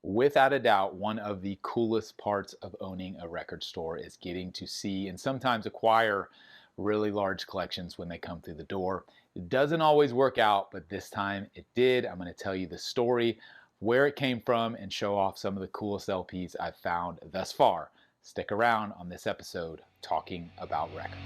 Without a doubt, one of the coolest parts of owning a record store is getting to see and sometimes acquire really large collections when they come through the door. It doesn't always work out, but this time it did. I'm going to tell you the story, where it came from, and show off some of the coolest LPs I've found thus far. Stick around on this episode talking about records.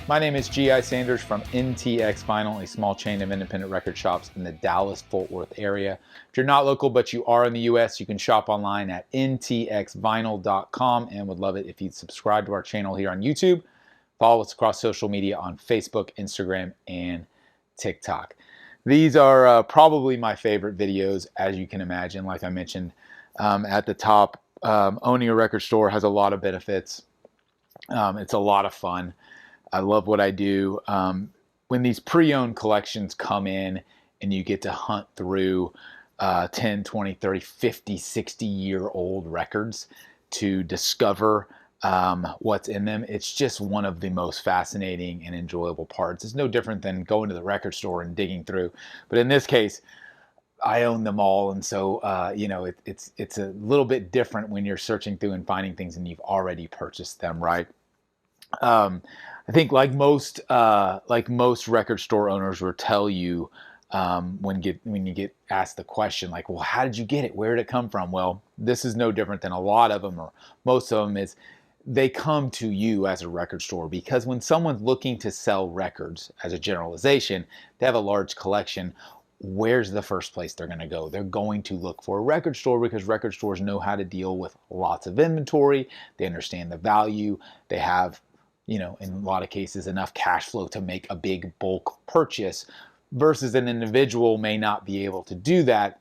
My name is G.I. Sanders from NTX Vinyl, a small chain of independent record shops in the Dallas-Fort Worth area. If you're not local but you are in the U.S., you can shop online at ntxvinyl.com and would love it if you'd subscribe to our channel here on YouTube. Follow us across social media on Facebook, Instagram, and TikTok. These are probably my favorite videos, as you can imagine. Like I mentioned at the top, owning a record store has a lot of benefits. It's a lot of fun. I love what I do. When these pre-owned collections come in and you get to hunt through 10, 20, 30, 50, 60-year-old records to discover what's in them, it's just one of the most fascinating and enjoyable parts. It's no different than going to the record store and digging through. But in this case, I own them all, and so it's a little bit different when you're searching through and finding things and you've already purchased them, right? I think like most record store owners will tell you when you get asked the question like, well, how did you get it? Where did it come from? Well, this is no different than a lot of them, or most of them, is they come to you as a record store because when someone's looking to sell records, as a generalization, they have a large collection. Where's the first place they're going to go? They're going to look for a record store because record stores know how to deal with lots of inventory. They understand the value. They have, in a lot of cases, enough cash flow to make a big bulk purchase versus an individual may not be able to do that.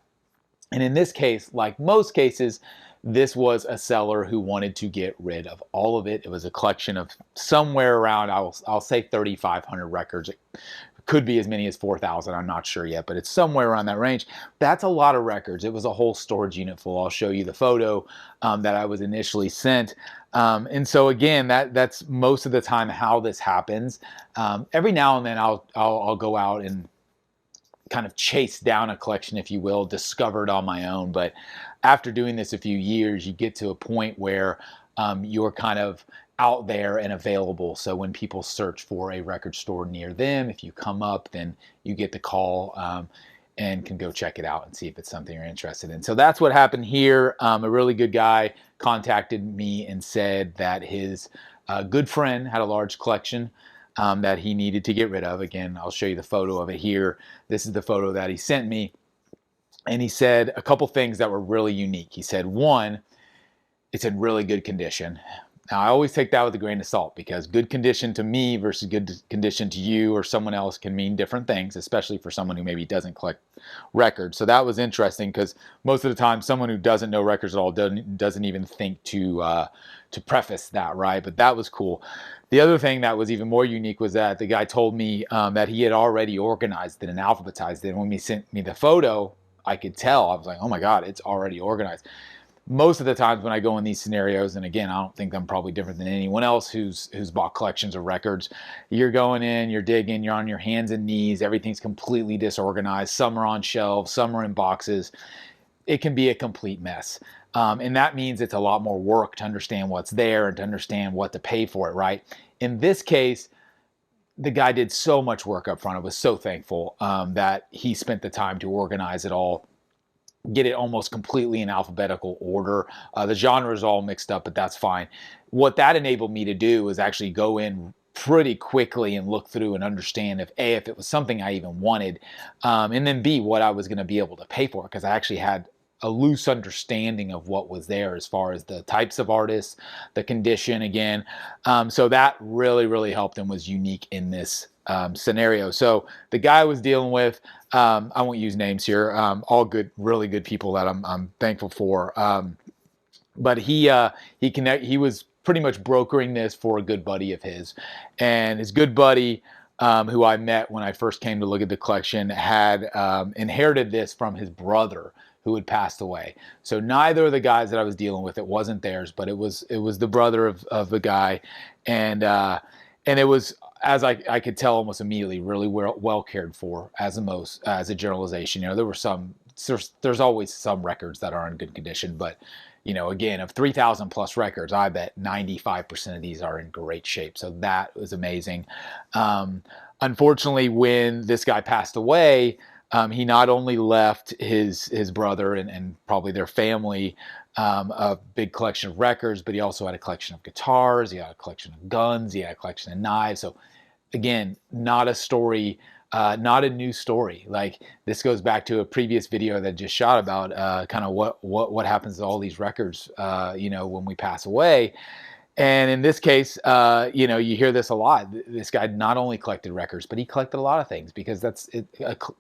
And in this case, like most cases, this was a seller who wanted to get rid of all of it. It was a collection of somewhere around, I'll say 3,500 records. It could be as many as 4,000. I'm not sure yet, but it's somewhere around that range. That's a lot of records. It was a whole storage unit full. I'll show you the photo that I was initially sent. And so again, that's most of the time how this happens. Every now and then I'll go out and kind of chase down a collection, if you will, discovered on my own. But after doing this a few years, you get to a point where you're kind of out there and available. So when people search for a record store near them, if you come up, then you get the call and can go check it out and see if it's something you're interested in. So that's what happened here. A really good guy contacted me and said that his good friend had a large collection that he needed to get rid of. Again, I'll show you the photo of it here. This is the photo that he sent me. And he said a couple things that were really unique. He said, one, it's in really good condition. Now, I always take that with a grain of salt because good condition to me versus good condition to you or someone else can mean different things, especially for someone who maybe doesn't collect records. So that was interesting because most of the time, someone who doesn't know records at all doesn't even think to preface that, right? But that was cool. The other thing that was even more unique was that the guy told me that he had already organized it and alphabetized it. And when he sent me the photo, I could tell. I was like, oh my God, it's already organized. Most of the times when I go in these scenarios, and again, I don't think I'm probably different than anyone else who's bought collections of records, you're going in, you're digging, you're on your hands and knees, everything's completely disorganized. Some are on shelves, some are in boxes. It can be a complete mess. And that means it's a lot more work to understand what's there and to understand what to pay for it, right? In this case, the guy did so much work up front. I was so thankful that he spent the time to organize it all, get it almost completely in alphabetical order. The genre is all mixed up, but that's fine. What that enabled me to do is actually go in pretty quickly and look through and understand if A, if it was something I even wanted, and then B, what I was going to be able to pay for, because I actually had a loose understanding of what was there as far as the types of artists, the condition again. So that really, really helped and was unique in this scenario. So the guy I was dealing with, I won't use names here, all good, really good people that I'm thankful for. But he was pretty much brokering this for a good buddy of his, and his good buddy, who I met when I first came to look at the collection, had inherited this from his brother who had passed away. So neither of the guys that I was dealing with, it wasn't theirs, but it was the brother of the guy, and it was, as I could tell almost immediately, really well cared for, as a generalization. There were there's always some records that are in good condition, but again, of 3,000 plus records, I bet 95% of these are in great shape. So that was amazing. Unfortunately, when this guy passed away, he not only left his brother and probably their family a big collection of records, but he also had a collection of guitars, he had a collection of guns, he had a collection of knives. So again, not a new story. Like, this goes back to a previous video that I just shot about kind of what happens to all these records, when we pass away. And in this case, you hear this a lot. This guy not only collected records, but he collected a lot of things, because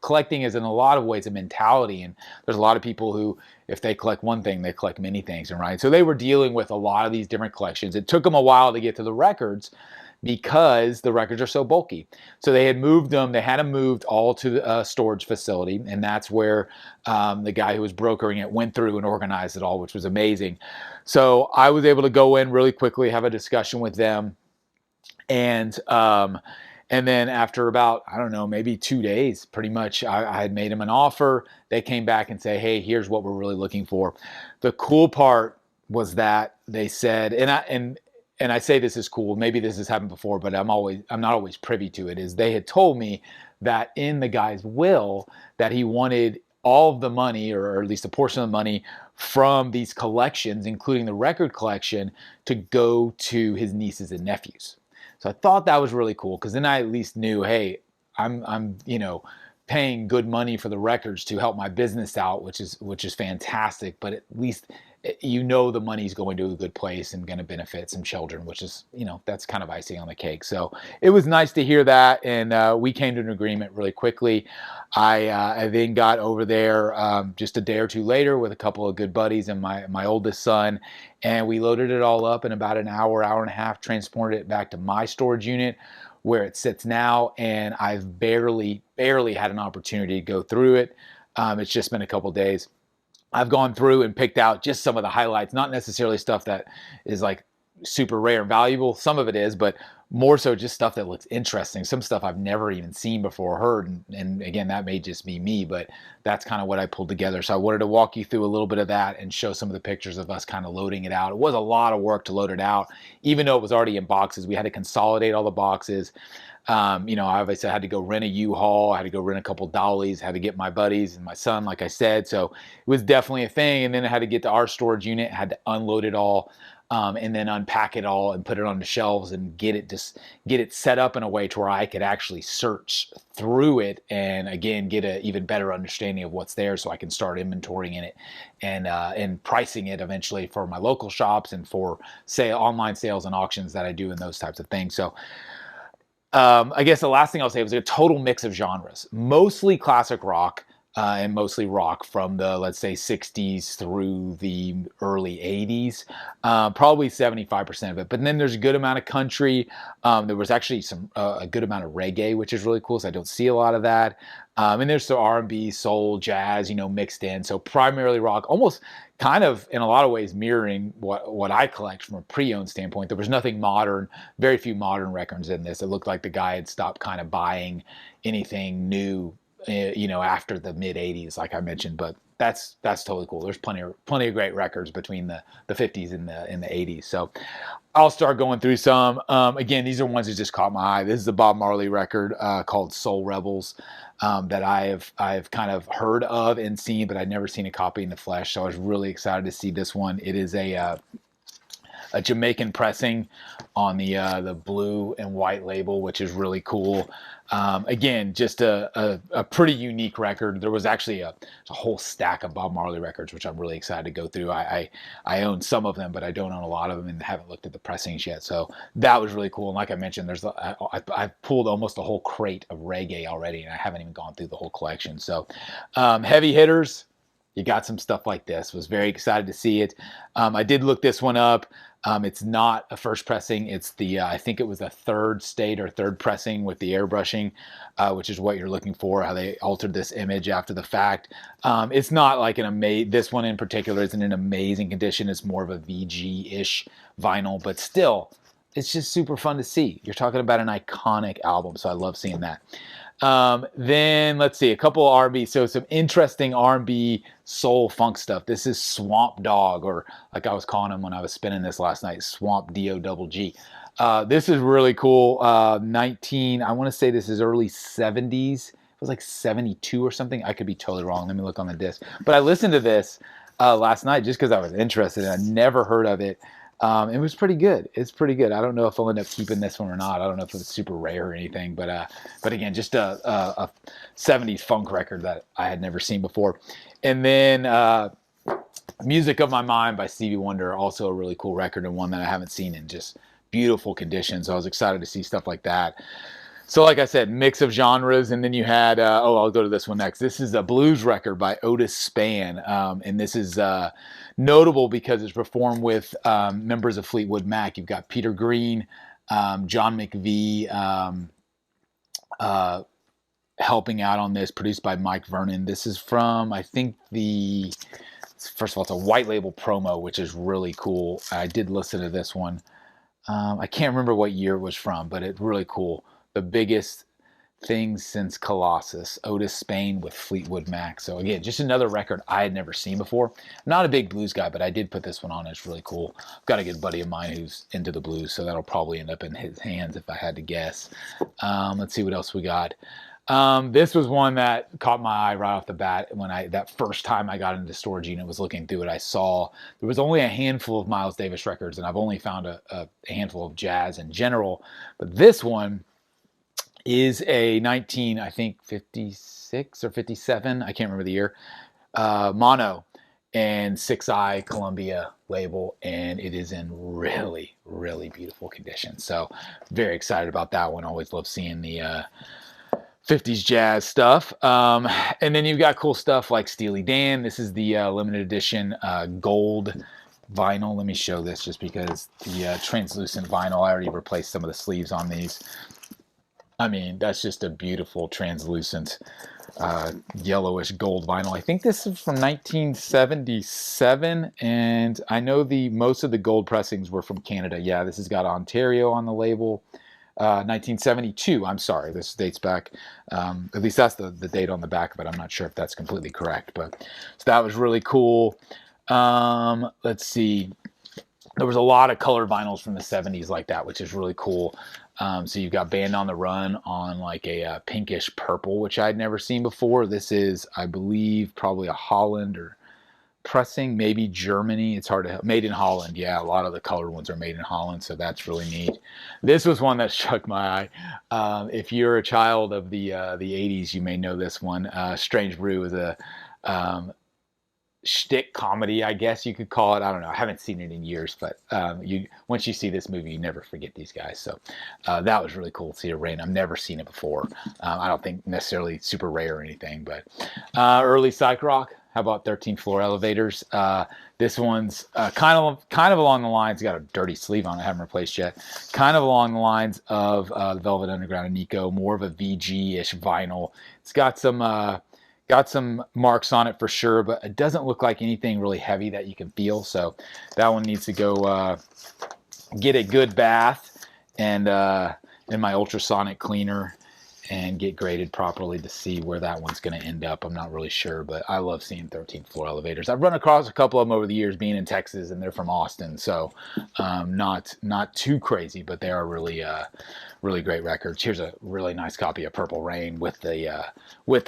collecting is in a lot of ways a mentality. And there's a lot of people who, if they collect one thing, they collect many things. And right, so they were dealing with a lot of these different collections. It took them a while to get to the records, because the records are so bulky. So they had moved them, they had them moved all to a storage facility, and that's where the guy who was brokering it went through and organized it all, which was amazing. So I was able to go in really quickly, have a discussion with them, and then after about, I don't know, maybe 2 days, pretty much, I had made them an offer. They came back and say, hey, here's what we're really looking for. The cool part was that they said, and I say this is cool, maybe this has happened before, but I'm not always privy to it, is they had told me that in the guy's will that he wanted all of the money, or at least a portion of the money from these collections, including the record collection, to go to his nieces and nephews. So I thought that was really cool, because then I at least knew, hey, I'm paying good money for the records to help my business out, which is fantastic, but at least the money's going to a good place and going to benefit some children, which is, that's kind of icing on the cake. So it was nice to hear that, and we came to an agreement really quickly. I then got over there just a day or two later with a couple of good buddies and my oldest son, and we loaded it all up in about an hour and a half, transported it back to my storage unit where it sits now, and I've barely had an opportunity to go through it. It's just been a couple days. I've gone through and picked out just some of the highlights, not necessarily stuff that is like super rare and valuable. Some of it is, but more so just stuff that looks interesting. Some stuff I've never even seen before or heard. And again, that may just be me, but that's kind of what I pulled together. So I wanted to walk you through a little bit of that and show some of the pictures of us kind of loading it out. It was a lot of work to load it out, even though it was already in boxes. We had to consolidate all the boxes. Obviously I had to go rent a U-Haul, I had to go rent a couple dollies, had to get my buddies and my son, like I said. So it was definitely a thing. And then I had to get to our storage unit, had to unload it all, and then unpack it all and put it on the shelves and get it set up in a way to where I could actually search through it and again get an even better understanding of what's there, so I can start inventorying in it and pricing it eventually for my local shops and for online sales and auctions that I do and those types of things. So I guess the last thing I'll say was a total mix of genres, mostly classic rock and mostly rock from the, let's say, 60s through the early 80s, probably 75% of it. But then there's a good amount of country. There was actually a good amount of reggae, which is really cool, so I don't see a lot of that. And there's some R&B, soul, jazz, mixed in. So primarily rock, almost kind of in a lot of ways mirroring what I collect from a pre-owned standpoint. There was nothing modern, very few modern records in this. It looked like the guy had stopped kind of buying anything new, after the mid 80s, like I mentioned, but that's totally cool. There's plenty of great records between the 50s and the 80s. So I'll start going through some. Again, these are ones that just caught my eye. This is a Bob Marley record called Soul Rebels that I've kind of heard of and seen, but I'd never seen a copy in the flesh. So I was really excited to see this one. It is a Jamaican pressing on the blue and white label, which is really cool. Again, just a pretty unique record. There was actually a whole stack of Bob Marley records, which I'm really excited to go through. I own some of them, but I don't own a lot of them and haven't looked at the pressings yet. So that was really cool. And like I mentioned, I've pulled almost a whole crate of reggae already, and I haven't even gone through the whole collection. So heavy hitters. you got some stuff like this. Was very excited to see it. I did look this one up. It's not a first pressing. It's the I think it was a third state or third pressing with the airbrushing, which is what you're looking for. How they altered this image after the fact. It's not like an amazing. This one in particular isn't in amazing condition. It's more of a VG-ish vinyl, but still, it's just super fun to see. You're talking about an iconic album, so I love seeing that. Then let's see, a couple of R&B. So some interesting R&B soul funk stuff. This is Swamp Dogg, or like I was calling him when I was spinning this last night, Swamp D-O-G-G. This is really cool. I want to say this is early 70s. It was like 72 or something. I could be totally wrong. Let me look on the disc. But I listened to this last night just because I was interested, and I never heard of it. It was pretty good. It's pretty good. I don't know if I'll end up keeping this one or not. I don't know if it's super rare or anything, but again, just a 70s funk record that I had never seen before. And then Music of My Mind by Stevie Wonder, also a really cool record, and one that I haven't seen in just beautiful condition. So I was excited to see stuff like that. So like I said, mix of genres, and then you had, I'll go to this one next. This is a blues record by Otis Spann, and this is notable because it's performed with members of Fleetwood Mac. You've got Peter Green, John McVie helping out on this, produced by Mike Vernon. This is from, I think first of all, it's a white label promo, which is really cool. I did listen to this one. I can't remember what year it was from, but it's really cool. The biggest thing since Colossus, Otis Spann with Fleetwood Mac. So again, just another record I had never seen before. I'm not a big blues guy, but I did put this one on. It's really cool. I've got a good buddy of mine who's into the blues, so that'll probably end up in his hands if I had to guess. Let's see what else we got. This was one that caught my eye right off the bat when that first time I got into the storage unit, was looking through it. I saw there was only a handful of Miles Davis records, and I've only found a handful of jazz in general. But this one is a 56 or 57, I can't remember the year, mono and 6i Columbia label, and it is in really, really beautiful condition. So very excited about that one. Always love seeing the 50s jazz stuff. And then you've got cool stuff like Steely Dan. This is the limited edition gold vinyl. Let me show this just because the translucent vinyl, I already replaced some of the sleeves on these. I mean, that's just a beautiful translucent yellowish gold vinyl. I think this is from 1977, and I know most of the gold pressings were from Canada. Yeah, this has got Ontario on the label. 1972, I'm sorry, this dates back, at least that's the date on the back of it. I'm not sure if that's completely correct, but so that was really cool. Let's see. There was a lot of colored vinyls from the 70s like that, which is really cool. So you've got Band on the Run on like a pinkish purple, which I'd never seen before. This is, I believe, probably a Holland or pressing, maybe Germany. It's hard to, made in Holland. Yeah, a lot of the colored ones are made in Holland, so that's really neat. This was one that struck my eye. If you're a child of the 80s, you may know this one. Strange Brew is a shtick comedy, I guess you could call it. I don't know. I haven't seen it in years, but once you see this movie, you never forget these guys. So that was really cool to see a rain. I've never seen it before. I don't think necessarily super rare or anything, but early psych rock. How about 13th Floor Elevators? This one's kind of along the lines. Got a dirty sleeve on it. I haven't replaced yet. Kind of along the lines of the Velvet Underground and Nico. More of a VG-ish vinyl. It's got some marks on it for sure, but it doesn't look like anything really heavy that you can feel. So that one needs to go get a good bath and in my ultrasonic cleaner and get graded properly to see where that one's going to end up. I'm not really sure, but I love seeing 13th Floor Elevators. I've run across a couple of them over the years being in Texas, and they're from Austin, so not too crazy, but they are really really great records. Here's a really nice copy of Purple Rain with the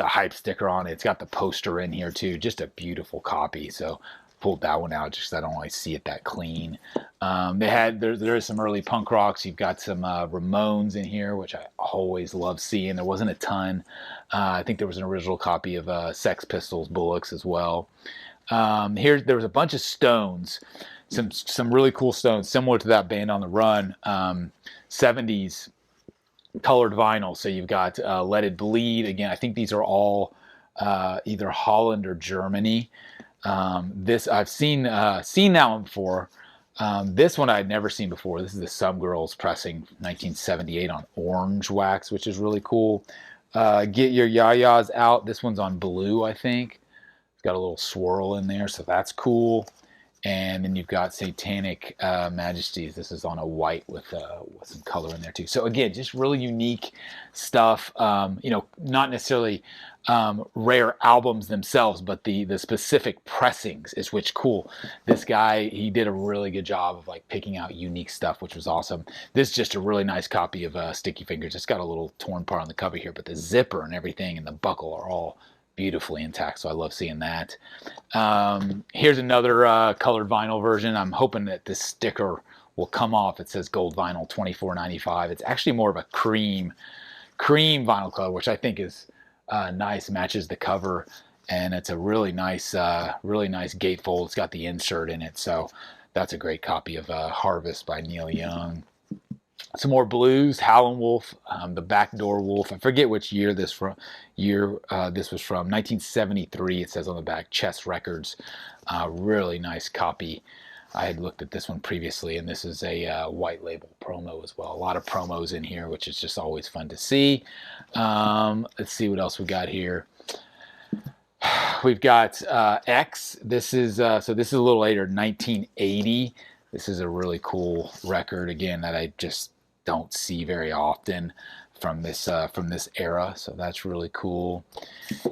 hype sticker on it. It's got the poster in here too. Just a beautiful copy. So pulled that one out just because I don't always see it that clean. There is some early punk rocks. You've got some Ramones in here, which I always love seeing. There wasn't a ton. I think there was an original copy of Sex Pistols, Bullocks as well. There was a bunch of Stones, some really cool Stones, similar to that Band on the Run, 70s colored vinyl. So you've got Let It Bleed. Again, I think these are all either Holland or Germany. This I've seen that one before. This one I'd never seen before. This is the Some Girls pressing 1978 on orange wax, which is really cool. Get Your Yayas Out. This one's on blue, I think. It's got a little swirl in there, so that's cool. And then you've got Satanic Majesties. This is on a white with some color in there too. So again, just really unique stuff. Not necessarily rare albums themselves, but the specific pressings is which cool. This guy, he did a really good job of like picking out unique stuff, which was awesome. This is just a really nice copy of Sticky Fingers. It's got a little torn part on the cover here, but the zipper and everything and the buckle are all beautifully intact, so I love seeing that. Here's another colored vinyl version. I'm hoping that this sticker will come off. It says gold vinyl, $24.95. It's actually more of a cream vinyl color, which I think is nice, matches the cover, and it's a really nice gatefold. It's got the insert in it, so that's a great copy of Harvest by Neil Young. Some more blues, Howlin' Wolf, the Backdoor Wolf. I forget which year this was from. 1973. It says on the back, Chess Records. Really nice copy. I had looked at this one previously, and this is a white label promo as well. A lot of promos in here, which is just always fun to see. Let's see what else we got here. We've got X. This is a little later, 1980. This is a really cool record, again, that I just don't see very often from this era, so that's really cool.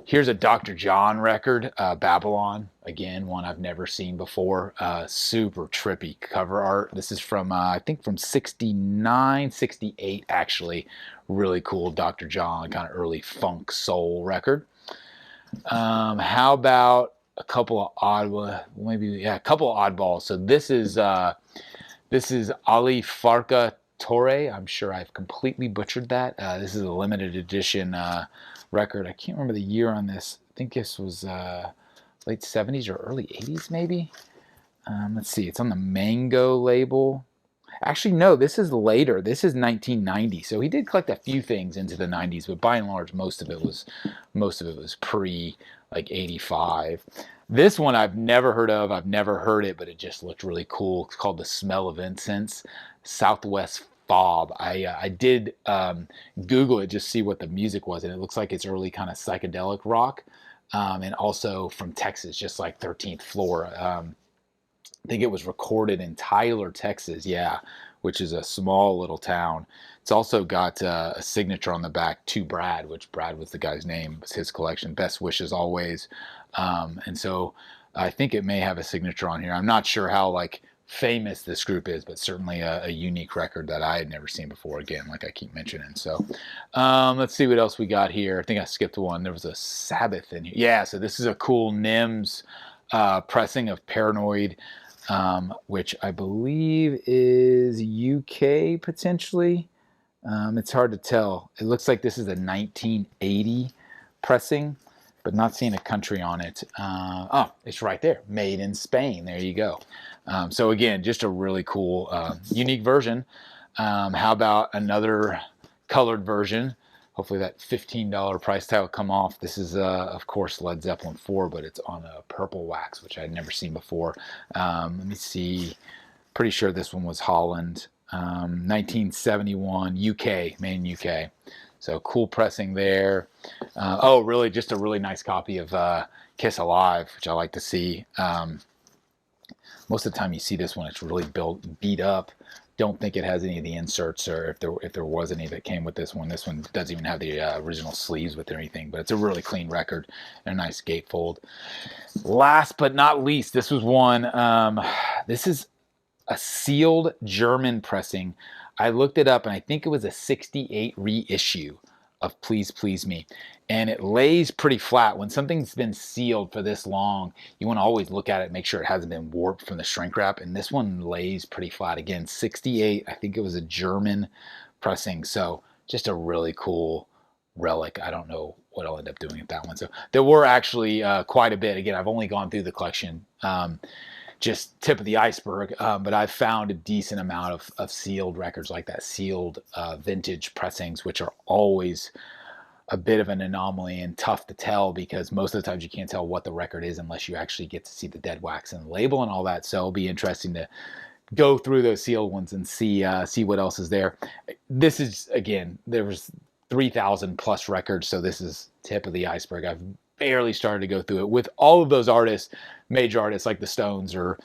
Here's a Dr. John record, Babylon. Again, one I've never seen before. Super trippy cover art. This is from, I think from 69, 68, actually. Really cool Dr. John, kind of early funk soul record. How about a couple of oddballs. So this is Ali Farka Torre. I'm sure I've completely butchered that. This is a limited edition record. I can't remember the year on this. I think this was late 70s or early 80s maybe. Let's see. It's on the Mango label. Actually, no, this is later. This is 1990. So he did collect a few things into the 90s, but by and large, most of it was pre like 85. This one I've never heard of. I've never heard it, but it just looked really cool. It's called The Smell of Incense, Southwest Fob. I did Google it, just see what the music was, and it looks like it's early kind of psychedelic rock, and also from Texas, just like 13th Floor. I think it was recorded in Tyler, Texas, which is a small little town. It's also got a signature on the back to Brad, which Brad was the guy's name. It was his collection. Best wishes always. And so I think it may have a signature on here. I'm not sure how like famous this group is, but certainly a unique record that I had never seen before. Again, like I keep mentioning. So let's see what else we got here. I think I skipped one. There was a Sabbath in here. Yeah, so this is a cool NIMS pressing of Paranoid. Which I believe is UK potentially. It's hard to tell. It looks like this is a 1980 pressing, but not seeing a country on it. Oh, it's right there. Made in Spain. There you go. So again, just a really cool, unique version. How about another colored version? Hopefully that $15 price tag will come off. This is, of course, Led Zeppelin 4, but it's on a purple wax, which I'd never seen before. Let me see. Pretty sure this one was Holland. 1971, UK, made in UK. So cool pressing there. Oh, really, just a really nice copy of Kiss Alive, which I like to see. Most of the time you see this one, it's really beat up. Don't think it has any of the inserts, or if there was any that came with this one. This one doesn't even have the original sleeves with anything, but it's a really clean record and a nice gatefold. Last but not least, this was one. This is a sealed German pressing. I looked it up, and I think it was a 68 reissue of Please Please Me. And it lays pretty flat. When something's been sealed for this long, you want to always look at it, make sure it hasn't been warped from the shrink wrap. And this one lays pretty flat. Again, 68, I think it was a German pressing. So just a really cool relic. I don't know what I'll end up doing with that one. So there were actually quite a bit. Again, I've only gone through the collection, just tip of the iceberg, but I've found a decent amount of sealed records like that, sealed vintage pressings, which are always a bit of an anomaly and tough to tell, because most of the times you can't tell what the record is unless you actually get to see the dead wax and the label and all that. So it'll be interesting to go through those sealed ones and see what else is there. This is, again, there was 3,000 plus records, so this is tip of the iceberg. I've barely started to go through it with all of those artists, major artists like the Stones or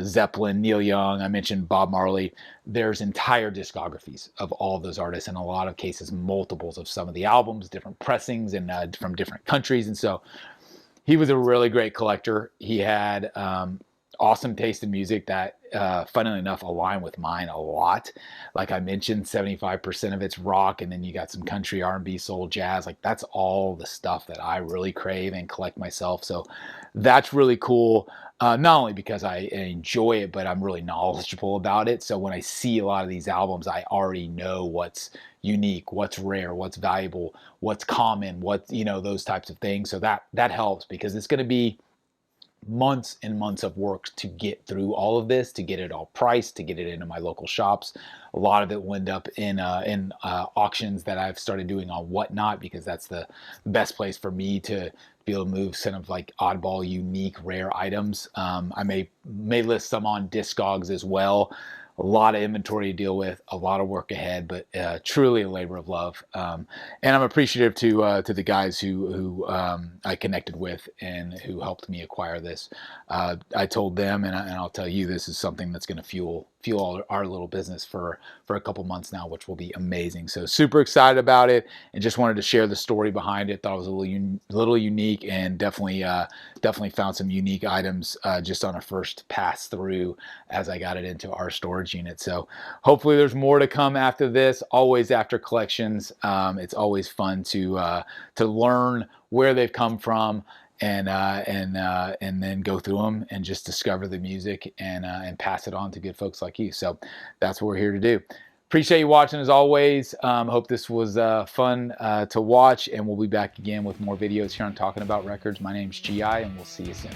Zeppelin, Neil Young. I mentioned Bob Marley. There's entire discographies of all of those artists, in a lot of cases multiples of some of the albums, different pressings, and from different countries. And so he was a really great collector. He had awesome taste in music that, funnily enough, align with mine a lot. Like I mentioned, 75% of it's rock, and then you got some country, R&B, soul, jazz. Like that's all the stuff that I really crave and collect myself. So that's really cool. Not only because I enjoy it, but I'm really knowledgeable about it. So when I see a lot of these albums, I already know what's unique, what's rare, what's valuable, what's common, what, those types of things. So that helps, because it's going to be months and months of work to get through all of this, to get it all priced, to get it into my local shops. A lot of it will end up in auctions that I've started doing on Whatnot, because that's the best place for me to be able to move kind of like oddball, unique, rare items. I may list some on Discogs as well. A lot of inventory to deal with, a lot of work ahead, but truly a labor of love. And I'm appreciative to the guys who I connected with and who helped me acquire this. I told them, and I'll tell you, this is something that's going to fuel our little business for a couple months now, which will be amazing. So super excited about it, and just wanted to share the story behind it. Thought it was a little unique, and definitely found some unique items just on a first pass through as I got it into our storage unit. So hopefully there's more to come after this. Always after collections, it's always fun to learn where they've come from, and then go through them and just discover the music and pass it on to good folks like you. So that's what we're here to do. Appreciate you watching as always. Hope this was fun to watch, and we'll be back again with more videos here on Talking About Records. My name's GI, and we'll see you soon.